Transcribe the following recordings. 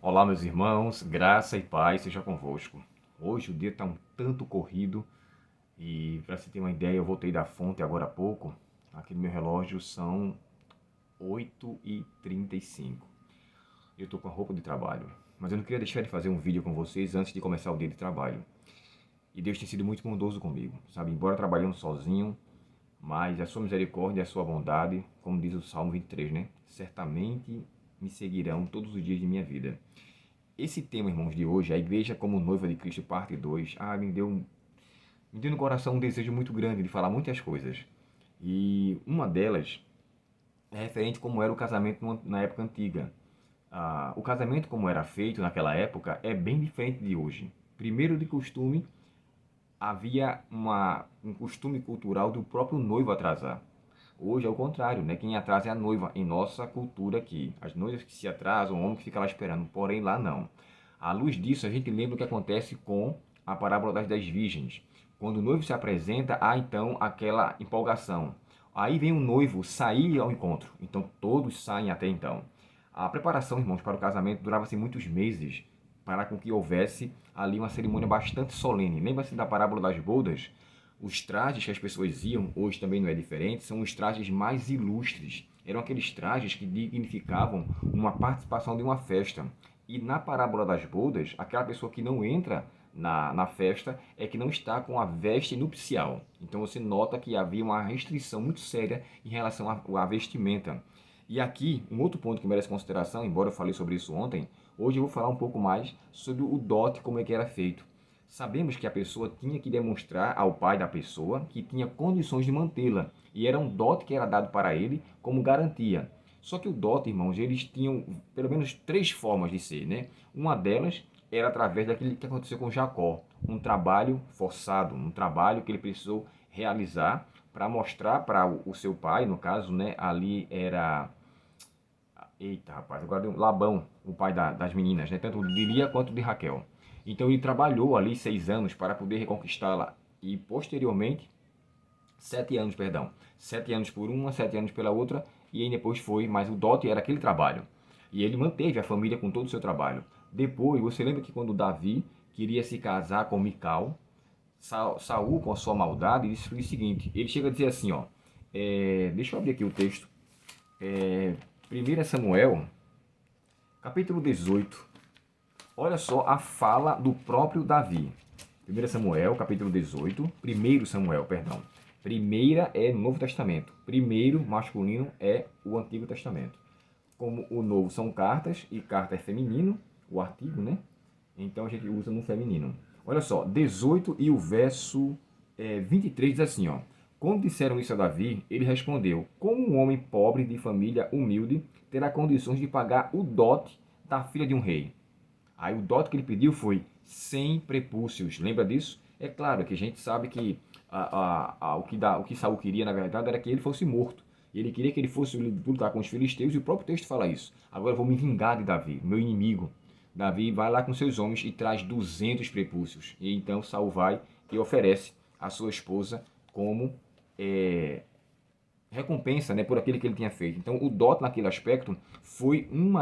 Olá, meus irmãos, graça e paz seja convosco. Hoje o dia está um tanto corrido e, para você ter uma ideia, eu voltei da fonte agora há pouco. Aqui no meu relógio são 8h35. Eu estou com a roupa de trabalho, mas eu não queria deixar de fazer um vídeo com vocês antes de começar o dia de trabalho. E Deus tem sido muito bondoso comigo, sabe? Embora trabalhando sozinho, mas a sua misericórdia e a sua bondade, como diz o Salmo 23, né? Certamente me seguirão todos os dias de minha vida. Esse tema, irmãos, de hoje, a Igreja como Noiva de Cristo, parte 2, me deu no coração um desejo muito grande de falar muitas coisas. E uma delas é referente como era o casamento na época antiga. O casamento como era feito naquela época é bem diferente de hoje. Primeiro de costume, havia um costume cultural do próprio noivo atrasar. Hoje é o contrário, né? Quem atrasa é a noiva em nossa cultura aqui. As noivas que se atrasam, o homem que fica lá esperando, porém lá não. À luz disso, a gente lembra o que acontece com a parábola das 10 virgens. Quando o noivo se apresenta, há então aquela empolgação. Aí vem o noivo sair ao encontro. Então todos saem até então. A preparação, irmãos, para o casamento durava-se muitos meses para com que houvesse ali uma cerimônia bastante solene. Lembra-se da parábola das bodas? Os trajes que as pessoas iam, hoje também não é diferente, são os trajes mais ilustres. Eram aqueles trajes que dignificavam uma participação de uma festa. E na parábola das bodas, aquela pessoa que não entra na festa é que não está com a veste nupcial. Então você nota que havia uma restrição muito séria em relação à vestimenta. E aqui, um outro ponto que merece consideração, embora eu falei sobre isso ontem, hoje eu vou falar um pouco mais sobre o dote, como é que era feito. Sabemos que a pessoa tinha que demonstrar ao pai da pessoa que tinha condições de mantê-la, e era um dote que era dado para ele como garantia. Só que o dote, irmãos, eles tinham pelo menos três formas de ser, né? Uma delas era através daquilo que aconteceu com Jacó, um trabalho forçado, um trabalho que ele precisou realizar para mostrar para o seu pai, no caso, né? Ali era Eita, rapaz, agora deu Labão, o pai das meninas, né? Tanto de Lia quanto de Raquel. Então ele trabalhou ali 6 anos para poder reconquistá-la e posteriormente, 7 anos, perdão. 7 anos por uma, 7 anos pela outra e aí depois foi, mas o dote era aquele trabalho. E ele manteve a família com todo o seu trabalho. Depois, você lembra que quando Davi queria se casar com Mical, Saul, com a sua maldade, disse o seguinte, ele chega a dizer assim, ó, deixa eu abrir aqui o texto, 1 Samuel, capítulo 18. Olha só a fala do próprio Davi. 1 Samuel, capítulo 18. 1 Samuel, perdão. Primeira é no Novo Testamento. Primeiro, masculino, é o Antigo Testamento. Como o Novo são cartas, e carta é feminino, o artigo, né? Então a gente usa no feminino. Olha só, 18 e o verso 23 diz assim, ó. Quando disseram isso a Davi, ele respondeu, como um homem pobre de família humilde terá condições de pagar o dote da filha de um rei? Aí o dote que ele pediu foi 100 prepúcios. Lembra disso? É claro que a gente sabe que o que Saul queria, na verdade, era que ele fosse morto. Ele queria que ele fosse lutar com os filisteus e o próprio texto fala isso. Agora eu vou me vingar de Davi, meu inimigo. Davi vai lá com seus homens e traz 200 prepúcios. E então Saul vai e oferece a sua esposa como recompensa, né, por aquilo que ele tinha feito. Então o dote naquele aspecto foi um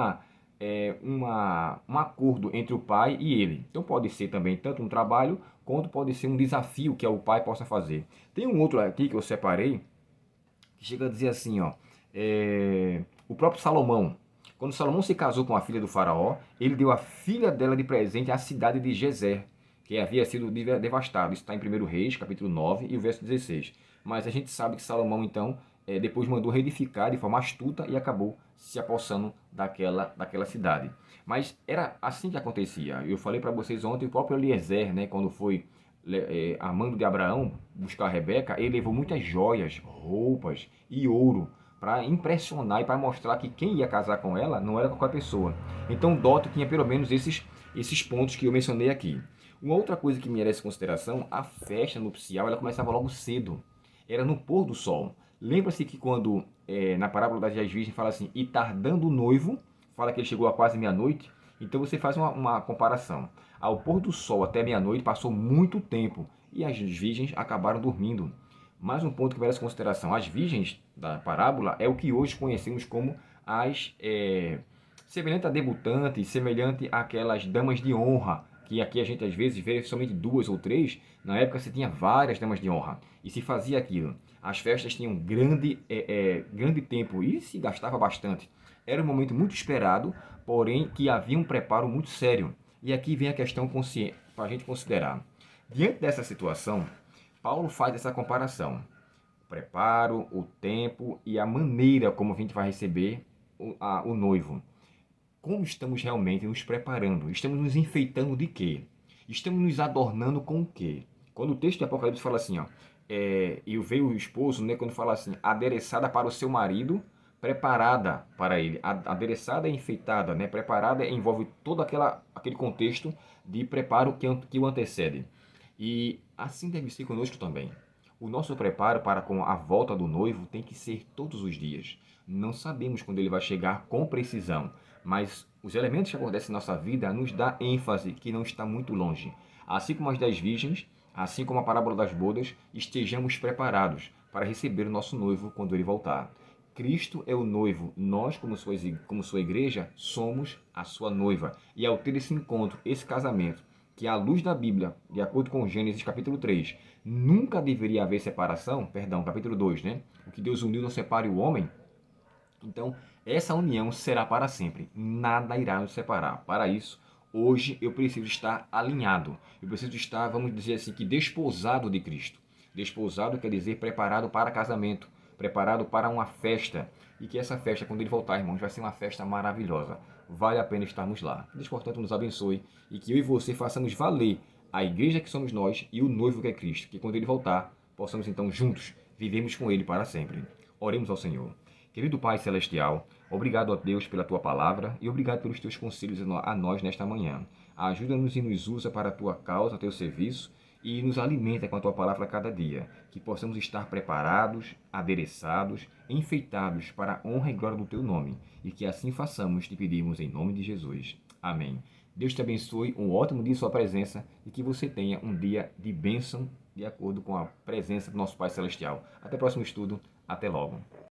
acordo entre o pai e ele. Então pode ser também tanto um trabalho quanto pode ser um desafio que o pai possa fazer. Tem um outro aqui que eu separei que chega a dizer assim, ó, o próprio Salomão. Quando Salomão se casou com a filha do faraó, ele deu a filha dela de presente à cidade de Gezer, que havia sido devastado. Isso está em 1 Reis, capítulo 9 e o verso 16. Mas a gente sabe que Salomão, então, depois mandou reedificar de forma astuta e acabou se apossando daquela cidade. Mas era assim que acontecia. Eu falei para vocês ontem, o próprio Eliezer, né, quando foi amando de Abraão buscar a Rebeca, ele levou muitas joias, roupas e ouro para impressionar e para mostrar que quem ia casar com ela não era qualquer pessoa. Então Dot tinha pelo menos esses pontos que eu mencionei aqui. Uma outra coisa que merece consideração, a festa nupcial ela começava logo cedo. Era no pôr do sol. Lembra-se que quando na parábola das 10 virgens fala assim, e tardando o noivo, fala que ele chegou a quase meia-noite, então você faz uma comparação. Ao pôr do sol até meia-noite passou muito tempo e as virgens acabaram dormindo. Mais um ponto que merece consideração. As virgens da parábola é o que hoje conhecemos como as semelhante a debutantes, semelhante àquelas damas de honra, que aqui a gente às vezes vê somente 2 ou 3, na época se tinha várias damas de honra, e se fazia aquilo. As festas tinham grande tempo e se gastava bastante. Era um momento muito esperado, porém que havia um preparo muito sério. E aqui vem a questão consciente para a gente considerar. Diante dessa situação, Paulo faz essa comparação. O preparo, o tempo e a maneira como a gente vai receber o noivo. Como estamos realmente nos preparando? Estamos nos enfeitando de quê? Estamos nos adornando com o quê? Quando o texto de Apocalipse fala assim, ó, e veio o esposo, né, quando fala assim, adereçada para o seu marido, preparada para ele. Adereçada é enfeitada, né? Preparada envolve todo aquele contexto de preparo que o antecede. E assim deve ser conosco também. O nosso preparo para com a volta do noivo tem que ser todos os dias. Não sabemos quando ele vai chegar com precisão, mas os elementos que acontecem em nossa vida nos dá ênfase que não está muito longe. Assim como as 10 virgens, assim como a parábola das bodas, estejamos preparados para receber o nosso noivo quando ele voltar. Cristo é o noivo, nós, como sua igreja, somos a sua noiva. E ao ter esse encontro, esse casamento, que à luz da Bíblia, de acordo com Gênesis capítulo 3, nunca deveria haver separação, perdão, capítulo 2, né? O que Deus uniu não separe o homem. Então, essa união será para sempre. Nada irá nos separar. Para isso, hoje eu preciso estar alinhado. Eu preciso estar, vamos dizer assim, que desposado de Cristo. Desposado quer dizer preparado para casamento, preparado para uma festa. E que essa festa, quando ele voltar, irmãos, vai ser uma festa maravilhosa. Vale a pena estarmos lá. Deus, portanto, nos abençoe e que eu e você façamos valer a igreja que somos nós e o noivo que é Cristo. Que quando ele voltar, possamos então juntos vivemos com ele para sempre. Oremos ao Senhor. Querido Pai Celestial, obrigado a Deus pela Tua palavra e obrigado pelos Teus conselhos a nós nesta manhã. Ajuda-nos e nos usa para a Tua causa, Teu serviço e nos alimenta com a Tua palavra a cada dia. Que possamos estar preparados, adereçados, enfeitados para a honra e glória do Teu nome. E que assim façamos, te pedimos em nome de Jesus. Amém. Deus te abençoe, um ótimo dia em sua presença e que você tenha um dia de bênção de acordo com a presença do nosso Pai Celestial. Até o próximo estudo. Até logo.